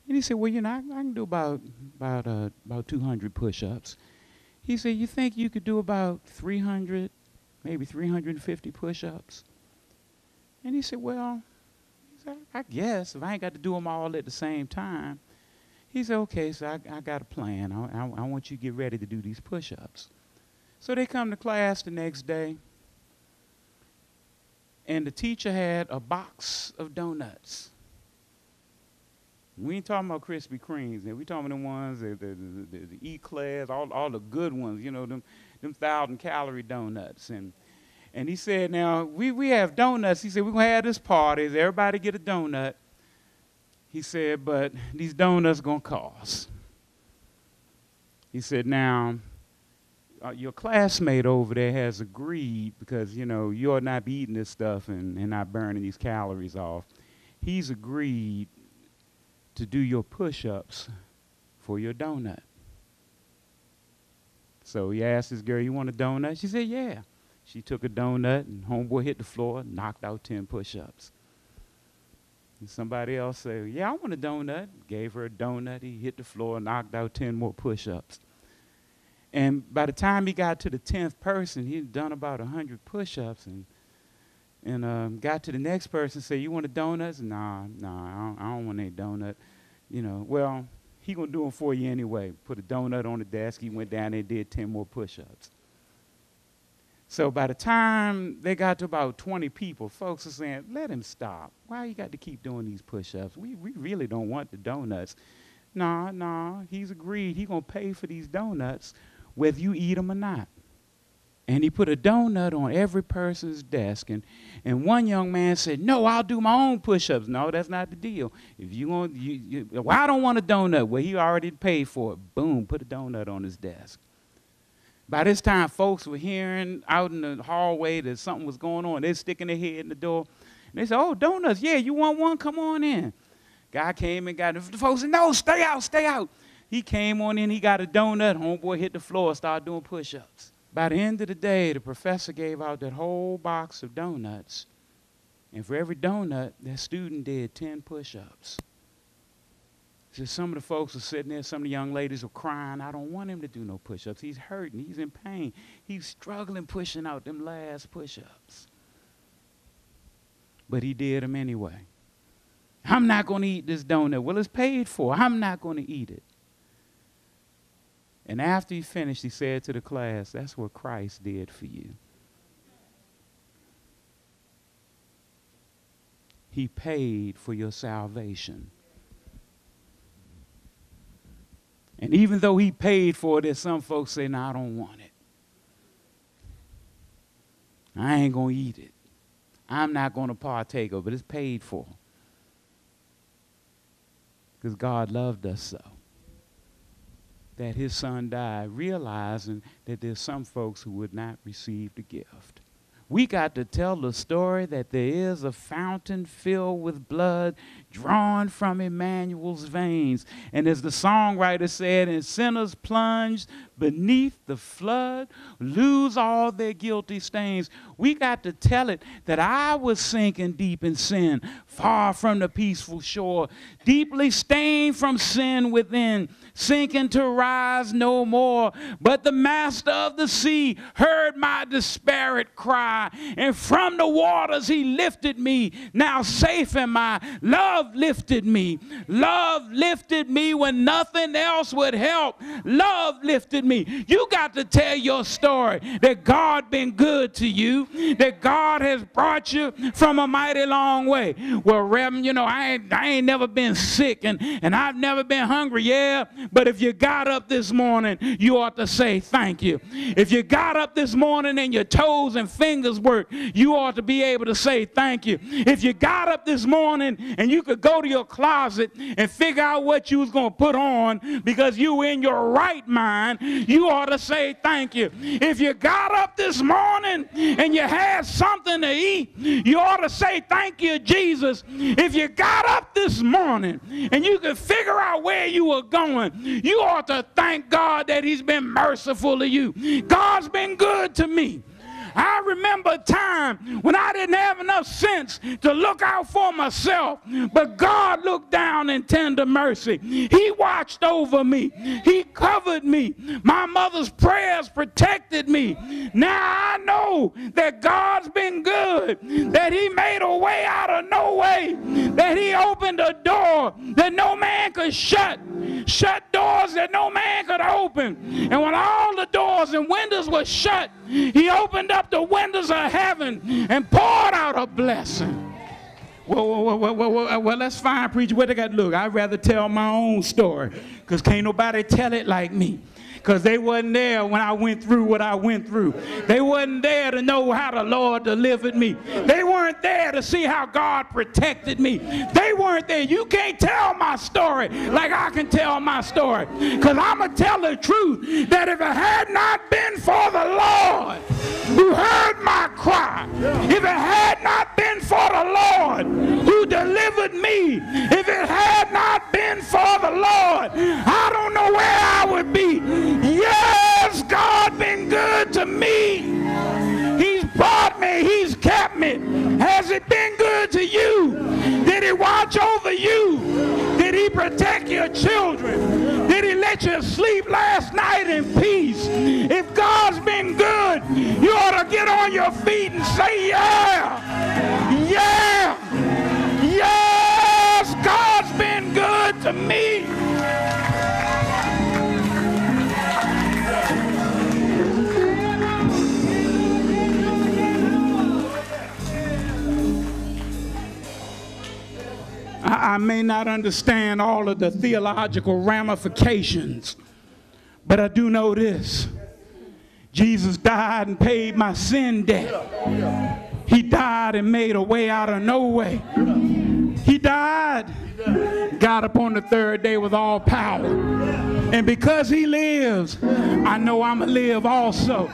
And he said, well, I can do about 200 push-ups. He said, you think you could do about 300, maybe 350 push-ups? And he said, well, I guess if I ain't got to do them all at the same time. He said, okay, so I got a plan. I want you to get ready to do these push-ups. So they come to class the next day, and the teacher had a box of donuts. We ain't talking about Krispy Kremes. We talking about the ones, the E-class, all the good ones, them 1,000-calorie donuts. And he said, now, we have donuts. He said, we're going to have this party. Everybody get a donut. He said, but these donuts going to cost. He said, now, your classmate over there has agreed, because, you ought not be eating this stuff and not burning these calories off. He's agreed to do your push-ups for your donut. So he asked this girl, you want a donut? She said, yeah. She took a donut, and homeboy hit the floor, knocked out 10 push-ups. And somebody else said, yeah, I want a donut. Gave her a donut. He hit the floor, knocked out 10 more push-ups. And by the time he got to the 10th person, he'd done about 100 push-ups, and got to the next person, said, you want a donut? Nah, I don't want any donut. Well, he going to do them for you anyway. Put a donut on the desk. He went down there and did 10 more push-ups. So by the time they got to about 20 people, folks are saying, let him stop. Why you got to keep doing these push-ups? We really don't want the donuts. Nah, he's agreed. He's going to pay for these donuts whether you eat them or not. And he put a donut on every person's desk. And one young man said, no, I'll do my own push-ups. No, that's not the deal. If you want, well, I don't want a donut. Well, he already paid for it. Boom, put a donut on his desk. By this time, folks were hearing out in the hallway that something was going on. They're sticking their head in the door. And they said, oh, donuts, yeah, you want one? Come on in. Guy came and got it. The folks said, no, stay out. He came on in, he got a donut. Homeboy hit the floor, started doing push-ups. By the end of the day, the professor gave out that whole box of donuts. And for every donut, that student did 10 push-ups. So some of the folks were sitting there, some of the young ladies were crying. I don't want him to do no push-ups. He's hurting. He's in pain. He's struggling pushing out them last push-ups. But he did them anyway. I'm not going to eat this donut. Well, it's paid for. I'm not going to eat it. And after he finished, he said to the class, that's what Christ did for you. He paid for your salvation. And even though he paid for it, there's some folks say, no, I don't want it. I ain't going to eat it. I'm not going to partake of it. It's paid for. Because God loved us so that his son died, realizing that there's some folks who would not receive the gift. We got to tell the story that there is a fountain filled with blood drawn from Emmanuel's veins. And as the songwriter said, and sinners plunged beneath the flood, lose all their guilty stains. We got to tell it that I was sinking deep in sin, far from the peaceful shore, deeply stained from sin within, sinking to rise no more. But the master of the sea heard my despaired cry, and from the waters he lifted me. Now safe am I. Love lifted me. Love lifted me when nothing else would help. Love lifted me. You got to tell your story that God been good to you, that God has brought you from a mighty long way. Well, Reverend, I ain't never been sick, and I've never been hungry. Yeah, but if you got up this morning, you ought to say thank you. If you got up this morning and your toes and fingers work, you ought to be able to say thank you. If you got up this morning and you could go to your closet and figure out what you was going to put on because you were in your right mind, you ought to say thank you. If you got up this morning and you had something to eat, you ought to say thank you, Jesus. If you got up this morning and you could figure out where you were going, you ought to thank God that he's been merciful to you. God's been good to me. I remember a time when I didn't have enough sense to look out for myself, but God looked down in tender mercy. He watched over me. He covered me. My mother's prayers protected me. Now I know that God's been good, that he made a way out of no way, that he opened a door that no man could shut doors that no man could open. And when all the doors and windows were shut, he opened up the windows of heaven and poured out a blessing. Well, that's fine, preacher. What they got to look? I'd rather tell my own story, because can't nobody tell it like me. Because they wasn't there when I went through what I went through. They wasn't there to know how the Lord delivered me. They weren't there to see how God protected me. They weren't there. You can't tell my story like I can tell my story. Because I'm going to tell the truth that if it had not been for the Lord who heard my cry, if it had not been for the Lord who delivered me, if it had not been for the Lord, I don't know where I would be. Yes, God been good to me. He's brought me. He's kept me. Has it been good to you? Did he watch over you? Did he protect your children? Did he let you sleep last night in peace? If God's been good, you ought to get on your feet and say, yeah, yeah, yes, God's been good to me. I may not understand all of the theological ramifications, but I do know this. Jesus died and paid my sin debt. He died and made a way out of no way. He died, got up on the third day with all power. And because he lives, I know I'm going to live also.